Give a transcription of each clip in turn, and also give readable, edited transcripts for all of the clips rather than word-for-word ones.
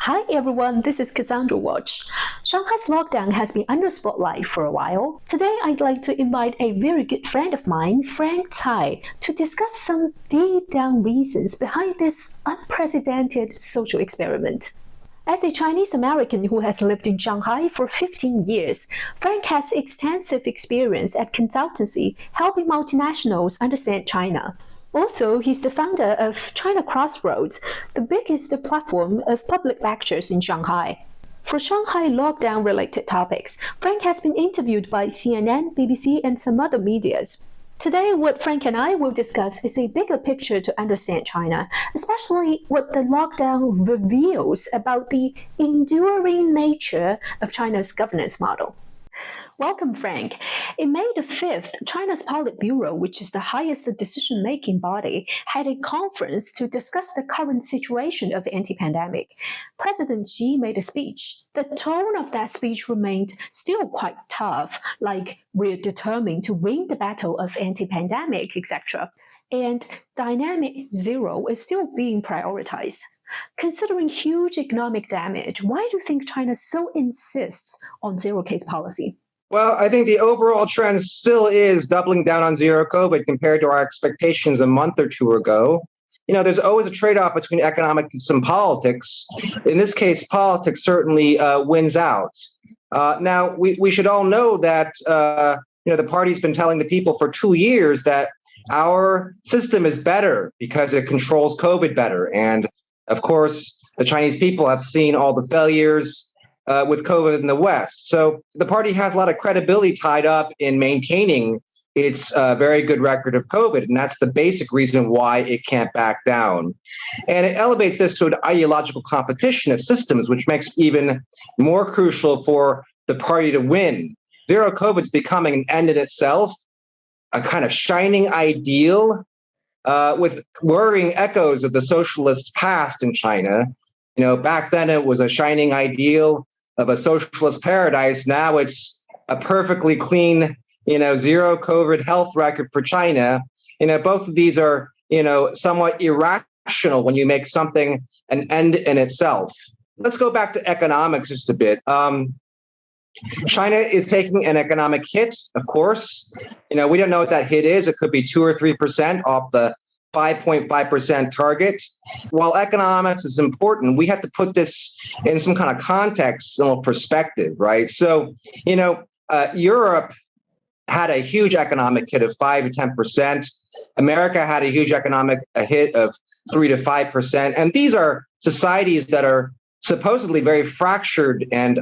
Hi everyone, this is Cassandra Watch. Shanghai's lockdown has been under spotlight for a while. Today I'd like to invite a very good friend of mine, Frank Tsai, to discuss some deep down reasons behind this unprecedented social experiment. As a Chinese American who has lived in Shanghai for 15 years, Frank has extensive experience at consultancy helping multinationals understand China. Also, he's the founder of China Crossroads, the biggest platform of public lectures in Shanghai. For Shanghai lockdown-related topics, Frank has been interviewed by CNN, BBC, and some other medias. Today, what Frank and I will discuss is a bigger picture to understand China, especially what the lockdown reveals about the enduring nature of China's governance model. Welcome, Frank. In May the 5th, China's Politburo, which is the highest decision-making body, had a conference to discuss the current situation of the anti-pandemic. President Xi made a speech. The tone of that speech remained still quite tough, like we're determined to win the battle of anti-pandemic, etc. And dynamic zero is still being prioritized. Considering huge economic damage, why do you think China so insists on zero-case policy? Well, I think the overall trend still is doubling down on zero COVID compared to our expectations a month or two ago. There's always a trade-off between economics and politics. In this case, politics certainly wins out. Now, we should all know that the party's been telling the people for 2 years that our system is better because it controls COVID better. And of course, the Chinese people have seen all the failures with COVID in the West. So the party has a lot of credibility tied up in maintaining its very good record of COVID. And that's the basic reason why it can't back down. And it elevates this to an ideological competition of systems, which makes it even more crucial for the party to win. Zero COVID is becoming an end in itself, a kind of shining ideal with worrying echoes of the socialist past in China. Back then it was a shining ideal of a socialist paradise. Now it's a perfectly clean, zero COVID health record for China. Both of these are, somewhat irrational when you make something an end in itself. Let's go back to economics just a bit. China is taking an economic hit, of course. We don't know what that hit is. It could be 2 or 3% off the 5.5% target. While economics is important, we have to put this in some kind of context, some perspective, right? So, Europe had a huge economic hit of 5 to 10%. America had a huge economic hit of 3 to 5%. And these are societies that are supposedly very fractured and,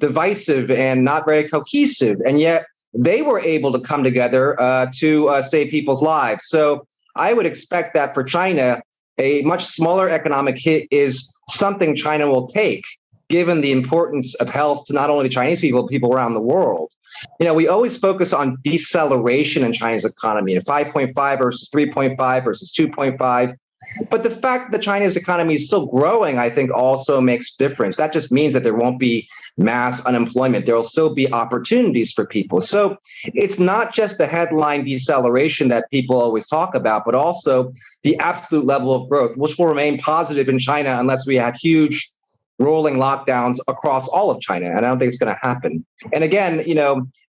divisive and not very cohesive. And yet they were able to come together to save people's lives. So I would expect that for China, a much smaller economic hit is something China will take, given the importance of health to not only the Chinese people around the world. We always focus on deceleration in China's economy, 5.5 versus 3.5 versus 2.5. But the fact that China's economy is still growing, I think, also makes a difference. That just means that there won't be mass unemployment. There will still be opportunities for people. So it's not just the headline deceleration that people always talk about, but also the absolute level of growth, which will remain positive in China unless we have huge rolling lockdowns across all of China. And I don't think it's going to happen. And again,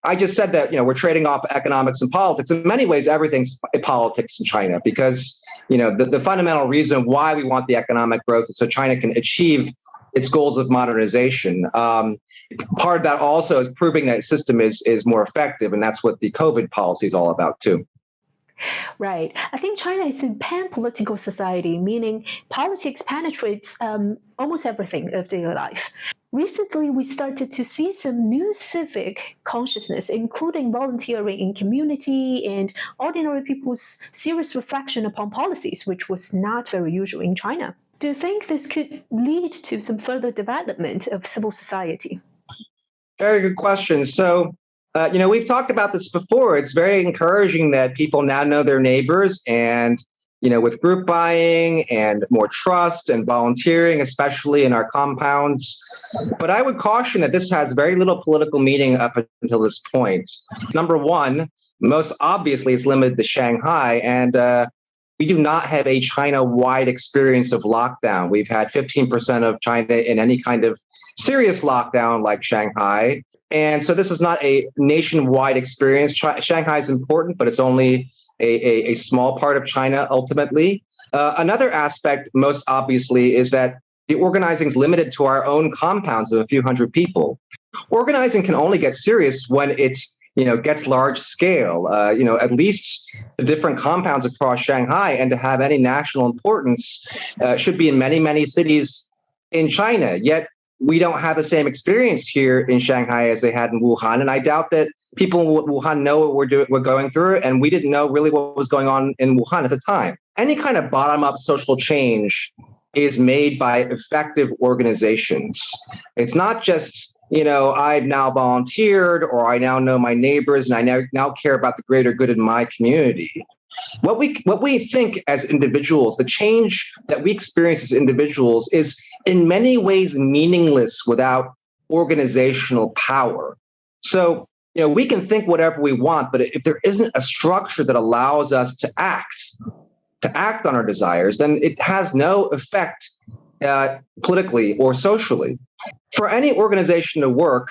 I just said that, we're trading off economics and politics. In many ways, everything's politics in China because, the fundamental reason why we want the economic growth is so China can achieve its goals of modernization. Part of that also is proving that its system is more effective. And that's what the COVID policy is all about, too. Right. I think China is a pan-political society, meaning politics penetrates almost everything of daily life. Recently, we started to see some new civic consciousness, including volunteering in community and ordinary people's serious reflection upon policies, which was not very usual in China. Do you think this could lead to some further development of civil society? Very good question. So, we've talked about this before. It's very encouraging that people now know their neighbors and, with group buying and more trust and volunteering, especially in our compounds. But I would caution that this has very little political meaning up until this point. Number one, most obviously, it's limited to Shanghai. And, we do not have a China-wide experience of lockdown. We've had 15% of China in any kind of serious lockdown like Shanghai. And so this is not a nationwide experience. Shanghai is important, but it's only a small part of China ultimately. Another aspect, most obviously, is that the organizing is limited to our own compounds of a few hundred people. Organizing can only get serious when it gets large scale, at least the different compounds across Shanghai, and to have any national importance should be in many, many cities in China. Yet we don't have the same experience here in Shanghai as they had in Wuhan. And I doubt that people in Wuhan know what we're going through. And we didn't know really what was going on in Wuhan at the time. Any kind of bottom-up social change is made by effective organizations. It's not just I've now volunteered, or I now know my neighbors, and I now care about the greater good in my community. What we think as individuals, the change that we experience as individuals, is in many ways meaningless without organizational power. So, we can think whatever we want, but if there isn't a structure that allows us to act on our desires, then it has no effect politically or socially. For any organization to work,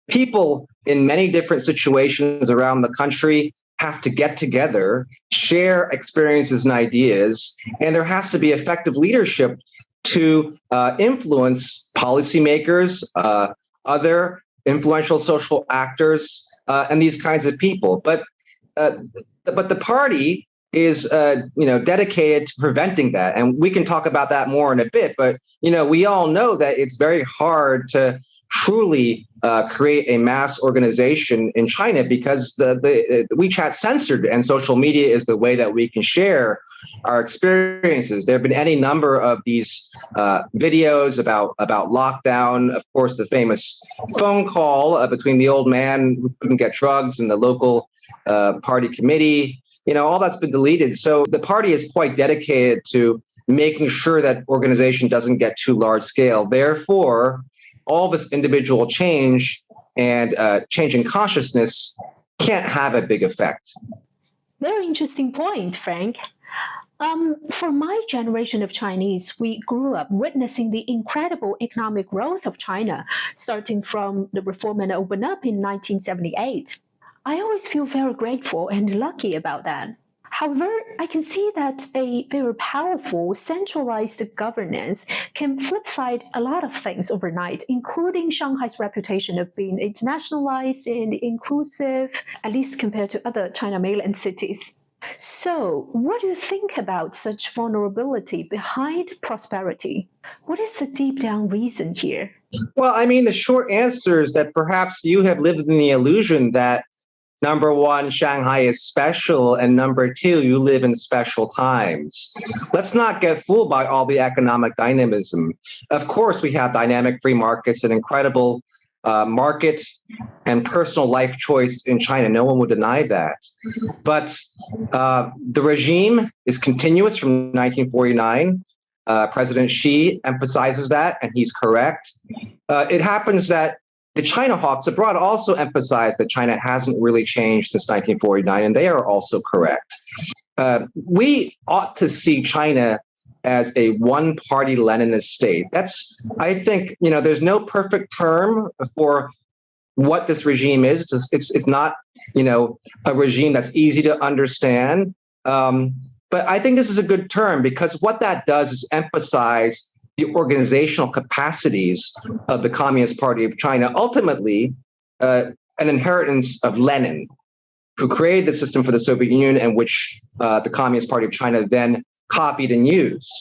people in many different situations around the country have to get together, share experiences and ideas, and there has to be effective leadership to influence policymakers, other influential social actors, and these kinds of people. But the party is dedicated to preventing that, and we can talk about that more in a bit. But we all know that it's very hard to truly create a mass organization in China because the WeChat censored, and social media is the way that we can share our experiences. There have been any number of these videos about lockdown. Of course, the famous phone call between the old man who couldn't get drugs and the local party committee. All that's been deleted. So the party is quite dedicated to making sure that organization doesn't get too large scale. Therefore, all this individual change and change in consciousness can't have a big effect. Very interesting point, Frank. For my generation of Chinese, we grew up witnessing the incredible economic growth of China, starting from the reform and open up in 1978. I always feel very grateful and lucky about that. However, I can see that a very powerful centralized governance can flipside a lot of things overnight, including Shanghai's reputation of being internationalized and inclusive, at least compared to other China mainland cities. So, what do you think about such vulnerability behind prosperity? What is the deep down reason here? Well, the short answer is that perhaps you have lived in the illusion that number one, Shanghai is special, and number two, you live in special times. Let's not get fooled by all the economic dynamism. Of course, we have dynamic free markets and incredible market and personal life choice in China. No one would deny that. But the regime is continuous from 1949. President Xi emphasizes that, and he's correct. It happens that the China hawks abroad also emphasize that China hasn't really changed since 1949, and they are also correct. We ought to see China as a one-party Leninist state. I think, there's no perfect term for what this regime is. It's not, a regime that's easy to understand. But I think this is a good term because what that does is emphasize the organizational capacities of the Communist Party of China, ultimately an inheritance of Lenin, who created the system for the Soviet Union and which the Communist Party of China then copied and used.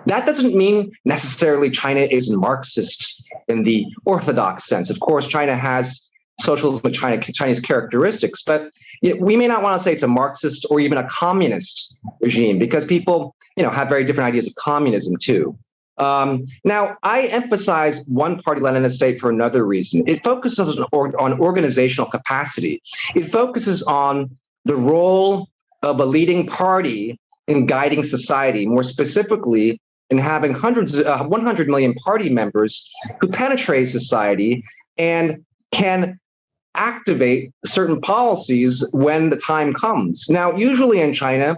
That doesn't mean necessarily China is Marxist in the orthodox sense. Of course, China has socialism with Chinese characteristics, but we may not want to say it's a Marxist or even a communist regime because people, have very different ideas of communism too. Now, I emphasize one-party Leninist state for another reason. It focuses on organizational capacity. It focuses on the role of a leading party in guiding society, more specifically in having 100 million party members who penetrate society and can activate certain policies when the time comes. Now, usually in China,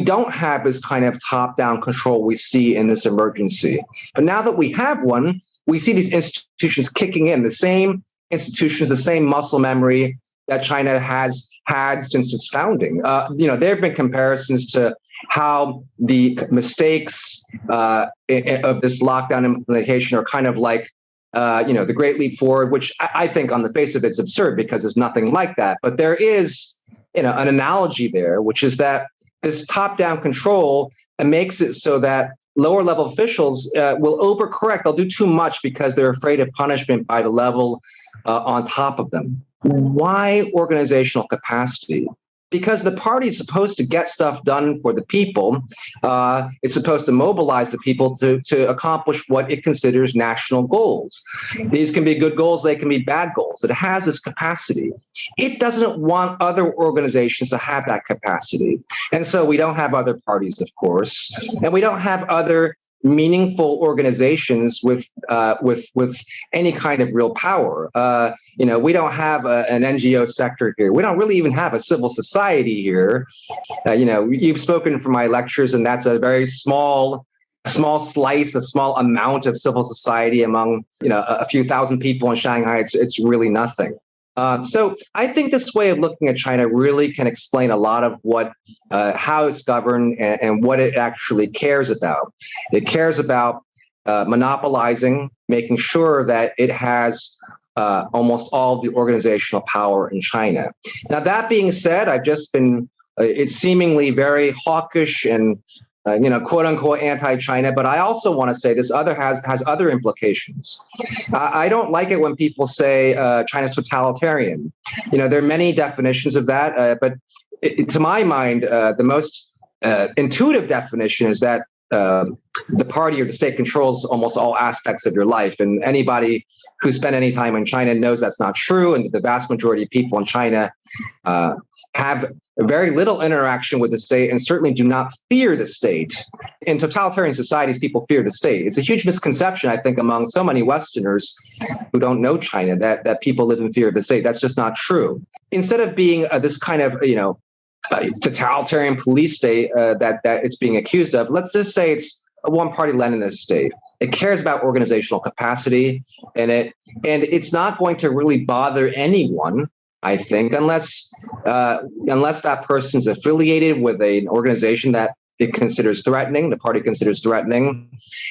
don't have this kind of top-down control we see in this emergency. But now that we have one, we see these institutions kicking in, the same institutions, the same muscle memory that China has had since its founding. There have been comparisons to how the mistakes of this lockdown implementation are kind of like, the Great Leap Forward, which I think on the face of it's absurd because there's nothing like that. But there is, an analogy there, which is that this top-down control makes it so that lower-level officials will overcorrect. They'll do too much because they're afraid of punishment by the level on top of them. Why organizational capacity? Because the party is supposed to get stuff done for the people. It's supposed to mobilize the people to accomplish what it considers national goals. These can be good goals, they can be bad goals. It has this capacity. It doesn't want other organizations to have that capacity. And so we don't have other parties, of course, and we don't have other meaningful organizations with any kind of real power. We don't have an NGO sector here. We don't really even have a civil society here. You've spoken for my lectures, and that's a very small slice, a small amount of civil society among a few thousand people in Shanghai. It's really nothing. So I think this way of looking at China really can explain a lot of how it's governed and what it actually cares about. It cares about monopolizing, making sure that it has almost all of the organizational power in China. Now, that being said, it's seemingly very hawkish and quote unquote anti-China, but I also want to say this has other implications. I don't like it when people say China's totalitarian. There are many definitions of that, but to my mind, the most intuitive definition is that the party or the state controls almost all aspects of your life. And anybody who spent any time in China knows that's not true. And the vast majority of people in China have very little interaction with the state and certainly do not fear the state. In totalitarian societies, people fear the state. It's a huge misconception, I think, among so many Westerners who don't know China that people live in fear of the state. That's just not true. Instead of being this kind of, totalitarian police state that it's being accused of, let's just say it's a one-party Leninist state. It cares about organizational capacity, and it's not going to really bother anyone, I think, unless that person's affiliated with an organization that it considers threatening, the party considers threatening,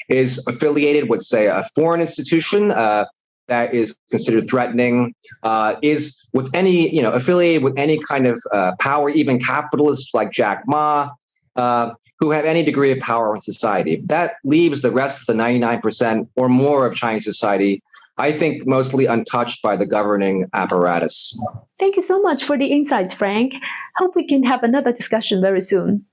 is affiliated with, say, a foreign institution that is considered threatening, is with any, affiliated with any kind of power, even capitalists like Jack Ma, who have any degree of power in society. That leaves the rest of the 99% or more of Chinese society, I think, mostly untouched by the governing apparatus. Thank you so much for the insights, Frank. Hope we can have another discussion very soon.